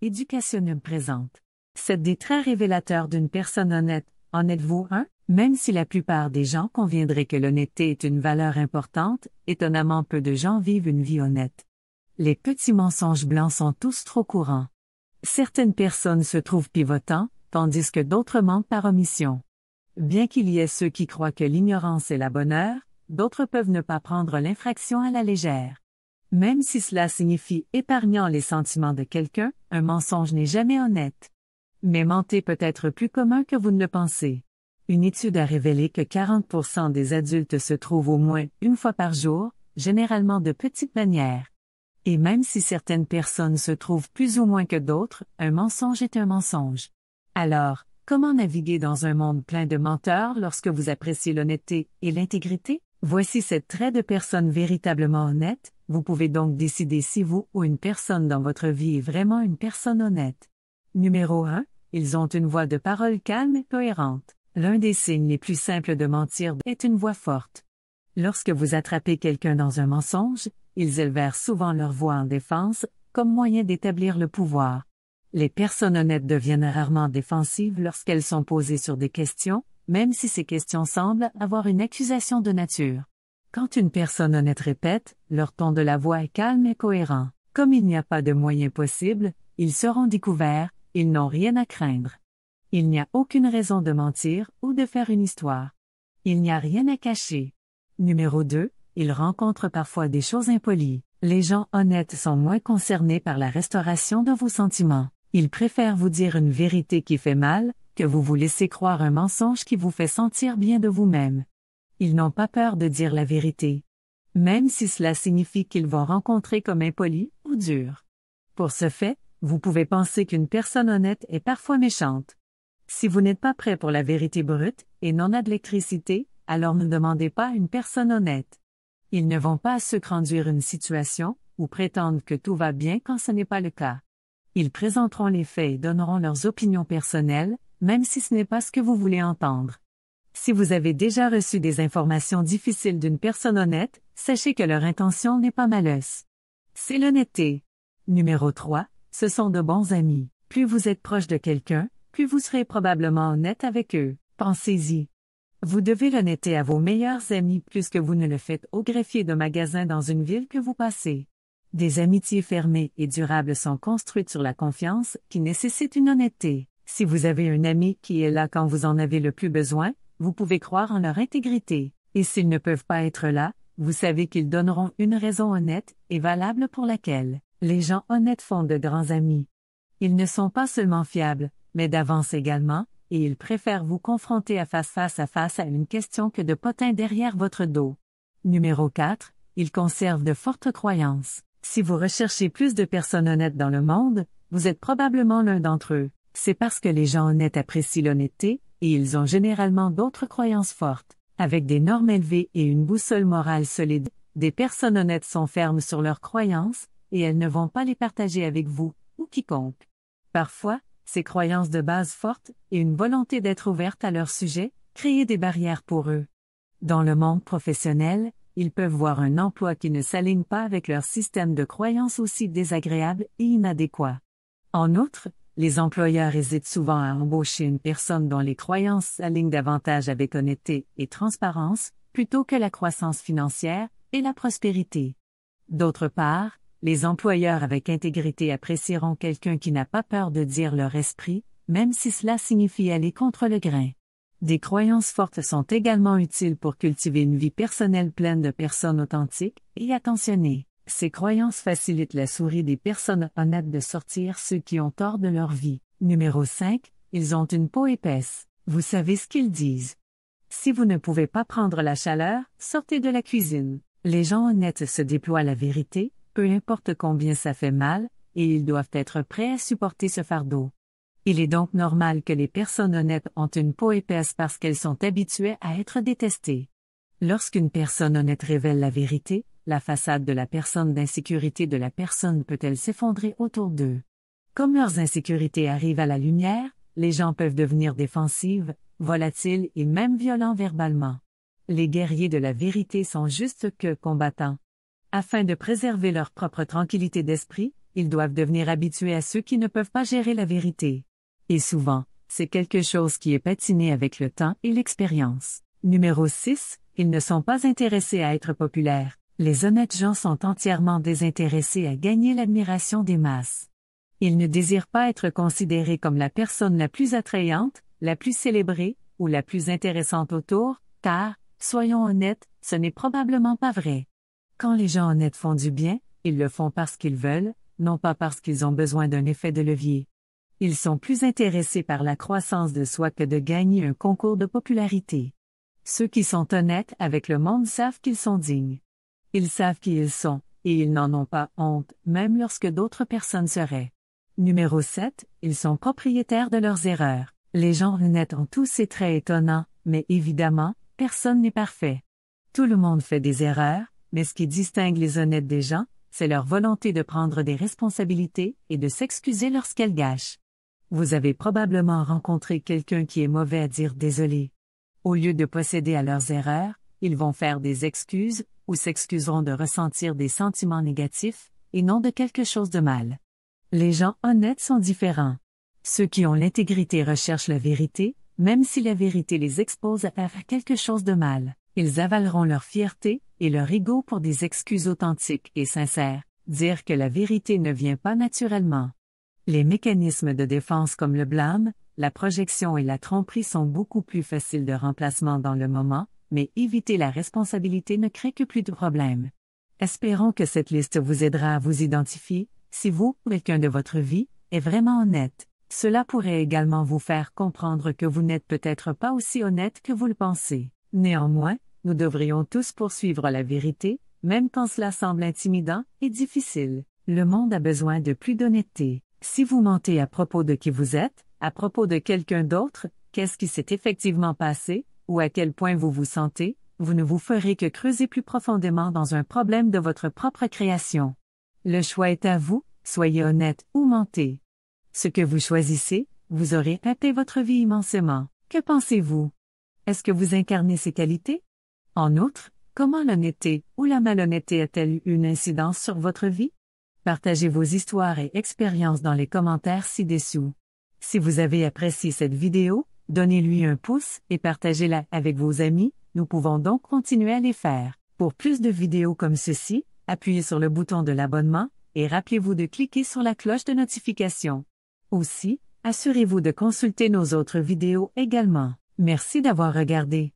Educationnum présente. 7 des traits révélateurs d'une personne honnête. En êtes-vous un? Même si la plupart des gens conviendraient que l'honnêteté est une valeur importante, étonnamment peu de gens vivent une vie honnête. Les petits mensonges blancs sont tous trop courants. Certaines personnes se trouvent pivotants, tandis que d'autres mentent par omission. Bien qu'il y ait ceux qui croient que l'ignorance est la bonne heure, d'autres peuvent ne pas prendre l'infraction à la légère. Même si cela signifie épargnant les sentiments de quelqu'un, un mensonge n'est jamais honnête. Mais mentir peut être plus commun que vous ne le pensez. Une étude a révélé que 40% des adultes se trouvent au moins une fois par jour, généralement de petites manières. Et même si certaines personnes se trouvent plus ou moins que d'autres, un mensonge est un mensonge. Alors, comment naviguer dans un monde plein de menteurs lorsque vous appréciez l'honnêteté et l'intégrité? Voici 7 traits de personnes véritablement honnêtes. Vous pouvez donc décider si vous ou une personne dans votre vie est vraiment une personne honnête. Numéro 1. Ils ont une voix de parole calme et cohérente. L'un des signes les plus simples de mentir est une voix forte. Lorsque vous attrapez quelqu'un dans un mensonge, ils élèvent souvent leur voix en défense, comme moyen d'établir le pouvoir. Les personnes honnêtes deviennent rarement défensives lorsqu'elles sont posées sur des questions, même si ces questions semblent avoir une accusation de nature. Quand une personne honnête répète, leur ton de la voix est calme et cohérent. Comme il n'y a pas de moyen possible, ils seront découverts, ils n'ont rien à craindre. Il n'y a aucune raison de mentir ou de faire une histoire. Il n'y a rien à cacher. Numéro 2. Ils rencontrent parfois des choses impolies. Les gens honnêtes sont moins concernés par la restauration de vos sentiments. Ils préfèrent vous dire une vérité qui fait mal, que vous laissez croire un mensonge qui vous fait sentir bien de vous-même. Ils n'ont pas peur de dire la vérité, même si cela signifie qu'ils vont rencontrer comme impoli ou dur. Pour ce fait, vous pouvez penser qu'une personne honnête est parfois méchante. Si vous n'êtes pas prêt pour la vérité brute et non à de l'électricité, alors ne demandez pas à une personne honnête. Ils ne vont pas sucranduire une situation ou prétendre que tout va bien quand ce n'est pas le cas. Ils présenteront les faits et donneront leurs opinions personnelles, même si ce n'est pas ce que vous voulez entendre. Si vous avez déjà reçu des informations difficiles d'une personne honnête, sachez que leur intention n'est pas malice. C'est l'honnêteté. Numéro 3. Ce sont de bons amis. Plus vous êtes proche de quelqu'un, plus vous serez probablement honnête avec eux. Pensez-y. Vous devez l'honnêteté à vos meilleurs amis plus que vous ne le faites au greffier de magasin dans une ville que vous passez. Des amitiés fermées et durables sont construites sur la confiance qui nécessite une honnêteté. Si vous avez un ami qui est là quand vous en avez le plus besoin, vous pouvez croire en leur intégrité. Et s'ils ne peuvent pas être là, vous savez qu'ils donneront une raison honnête et valable pour laquelle les gens honnêtes font de grands amis. Ils ne sont pas seulement fiables, mais d'avance également, et ils préfèrent vous confronter à face à une question que de potins derrière votre dos. Numéro 4. Ils conservent de fortes croyances. Si vous recherchez plus de personnes honnêtes dans le monde, vous êtes probablement l'un d'entre eux. C'est parce que les gens honnêtes apprécient l'honnêteté, et ils ont généralement d'autres croyances fortes. Avec des normes élevées et une boussole morale solide, des personnes honnêtes sont fermes sur leurs croyances, et elles ne vont pas les partager avec vous, ou quiconque. Parfois, ces croyances de base fortes, et une volonté d'être ouvertes à leur sujet, créent des barrières pour eux. Dans le monde professionnel, ils peuvent voir un emploi qui ne s'aligne pas avec leur système de croyances aussi désagréable et inadéquat. En outre, les employeurs hésitent souvent à embaucher une personne dont les croyances s'alignent davantage avec honnêteté et transparence, plutôt que la croissance financière et la prospérité. D'autre part, les employeurs avec intégrité apprécieront quelqu'un qui n'a pas peur de dire leur esprit, même si cela signifie aller contre le grain. Des croyances fortes sont également utiles pour cultiver une vie personnelle pleine de personnes authentiques et attentionnées. Ces croyances facilitent la souris des personnes honnêtes de sortir ceux qui ont tort de leur vie. Numéro 5. Ils ont une peau épaisse. Vous savez ce qu'ils disent. Si vous ne pouvez pas prendre la chaleur, sortez de la cuisine. Les gens honnêtes se déploient la vérité, peu importe combien ça fait mal, et ils doivent être prêts à supporter ce fardeau. Il est donc normal que les personnes honnêtes ont une peau épaisse parce qu'elles sont habituées à être détestées. Lorsqu'une personne honnête révèle la vérité, la façade de la personne d'insécurité de la personne peut-elle s'effondrer autour d'eux. Comme leurs insécurités arrivent à la lumière, les gens peuvent devenir défensives, volatiles et même violents verbalement. Les guerriers de la vérité sont juste que combattants. Afin de préserver leur propre tranquillité d'esprit, ils doivent devenir habitués à ceux qui ne peuvent pas gérer la vérité. Et souvent, c'est quelque chose qui est patiné avec le temps et l'expérience. Numéro 6, ils ne sont pas intéressés à être populaires. Les honnêtes gens sont entièrement désintéressés à gagner l'admiration des masses. Ils ne désirent pas être considérés comme la personne la plus attrayante, la plus célébrée, ou la plus intéressante autour, car, soyons honnêtes, ce n'est probablement pas vrai. Quand les gens honnêtes font du bien, ils le font parce qu'ils veulent, non pas parce qu'ils ont besoin d'un effet de levier. Ils sont plus intéressés par la croissance de soi que de gagner un concours de popularité. Ceux qui sont honnêtes avec le monde savent qu'ils sont dignes. Ils savent qui ils sont, et ils n'en ont pas honte, même lorsque d'autres personnes seraient. Numéro 7, ils sont propriétaires de leurs erreurs. Les gens honnêtes ont tous ces traits étonnants, mais évidemment, personne n'est parfait. Tout le monde fait des erreurs, mais ce qui distingue les honnêtes des gens, c'est leur volonté de prendre des responsabilités et de s'excuser lorsqu'elles gâchent. Vous avez probablement rencontré quelqu'un qui est mauvais à dire désolé. Au lieu de posséder à leurs erreurs, ils vont faire des excuses, ou s'excuseront de ressentir des sentiments négatifs, et non de quelque chose de mal. Les gens honnêtes sont différents. Ceux qui ont l'intégrité recherchent la vérité, même si la vérité les expose à faire quelque chose de mal. Ils avaleront leur fierté et leur ego pour des excuses authentiques et sincères, dire que la vérité ne vient pas naturellement. Les mécanismes de défense comme le blâme, la projection et la tromperie sont beaucoup plus faciles de remplacement dans le moment, mais éviter la responsabilité ne crée que plus de problèmes. Espérons que cette liste vous aidera à vous identifier, si vous, quelqu'un de votre vie, est vraiment honnête. Cela pourrait également vous faire comprendre que vous n'êtes peut-être pas aussi honnête que vous le pensez. Néanmoins, nous devrions tous poursuivre la vérité, même quand cela semble intimidant et difficile. Le monde a besoin de plus d'honnêteté. Si vous mentez à propos de qui vous êtes, à propos de quelqu'un d'autre, qu'est-ce qui s'est effectivement passé, ou à quel point vous vous sentez, vous ne vous ferez que creuser plus profondément dans un problème de votre propre création. Le choix est à vous, soyez honnête ou mentez. Ce que vous choisissez, vous aurez impacté votre vie immensément. Que pensez-vous? Est-ce que vous incarnez ces qualités? En outre, comment l'honnêteté ou la malhonnêteté a-t-elle eu une incidence sur votre vie? Partagez vos histoires et expériences dans les commentaires ci-dessous. Si vous avez apprécié cette vidéo, donnez-lui un pouce et partagez-la avec vos amis, nous pouvons donc continuer à les faire. Pour plus de vidéos comme ceci, appuyez sur le bouton de l'abonnement et rappelez-vous de cliquer sur la cloche de notification. Aussi, assurez-vous de consulter nos autres vidéos également. Merci d'avoir regardé.